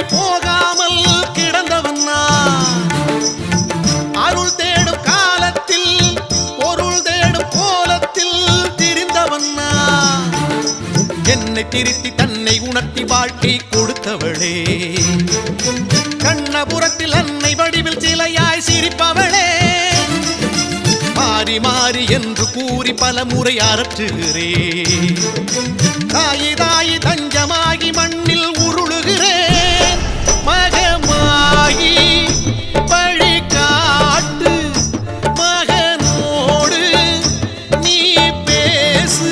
போகாமல் கிடந்தவன் அருள் தேடும் காலத்தில் பொருள் தேடும் கோலத்தில் திரிந்தவன் என்னை திருத்தி தன்னை உணர்த்தி வாழ்க்கை கொடுத்தவளே கண்ணபுரத்தில் அன்னை வடிவில் சிலையாய் சிரிப்பவளே மாறி மாறி என்று கூறி பல முறை அரற்றுகிறேன் தாயி தாயி தஞ்சமாகி மண்ணில் உருளுகிறேன் மகமாகி வழி காட்டு மகனோடு நீ பேசு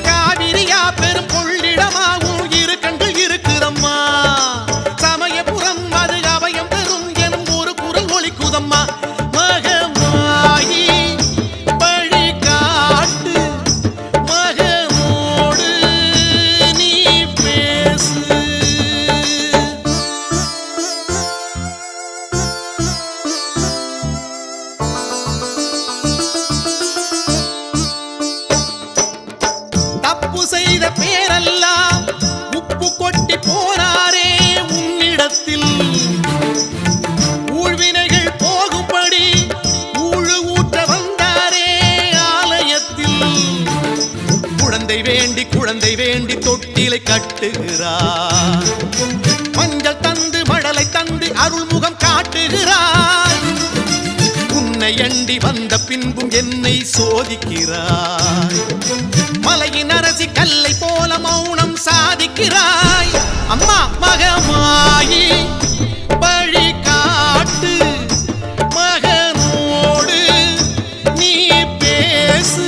காவிரியா பெரும் கொள்ளிடமாகும் இரு கண்கள் இருக்குதம்மா சமயபுரம் அது அபயம் தரும் எனும் ஒரு குரல் ஒலிக்குதம்மா செய்த பேரெல்லாம் உப்பு கொட்டி போனாரே உன்னிடத்தில் ஊழ்வினைகள் போகும்படி ஊழு ஊற்ற வந்தாரே ஆலயத்தில் குழந்தை வேண்டி தொட்டிலை கட்டுகிறார் மஞ்சள் தந்து மடலை தந்து அருள்முகம் காட்டுகிறார் உன்னை எண்டி வந்த பின்பும் என்னை சோதிக்கிறாய் மலையின் அரசி கல்லை போல மௌனம் சாதிக்கிறாய் அம்மா மகமாயி வழி காட்டு மகனோடு நீ பேசு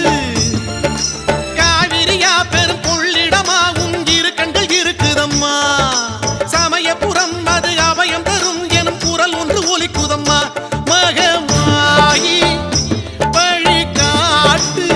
காவிரியா பெரும் கொள்ளிடமாகும் இரு கண்கள் இருக்குதம்மா சமயபுரம் அது அபயம் தரும் எனும் குரல் ஒன்று ஒலிக்குதம்மா மகமாயி வழி காட்டு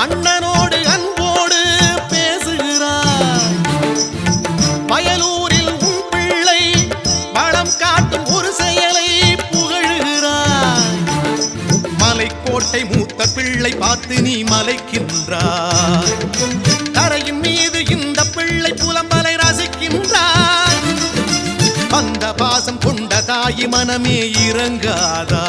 அண்ணனோடு அன்போடு பேசுகிறார் வயலூரில் உன் பிள்ளை பலம் காட்டும் ஒரு செயலை புகழுகிறார் மலைக்கோட்டை மூத்த பிள்ளை பார்த்து நீ மலைக்கின்றாய் தரையின் மீது இந்த பிள்ளை புலம்பலை ரசிக்கின்றார் அந்த பாசம் கொண்ட தாயி மனமே இறங்காதா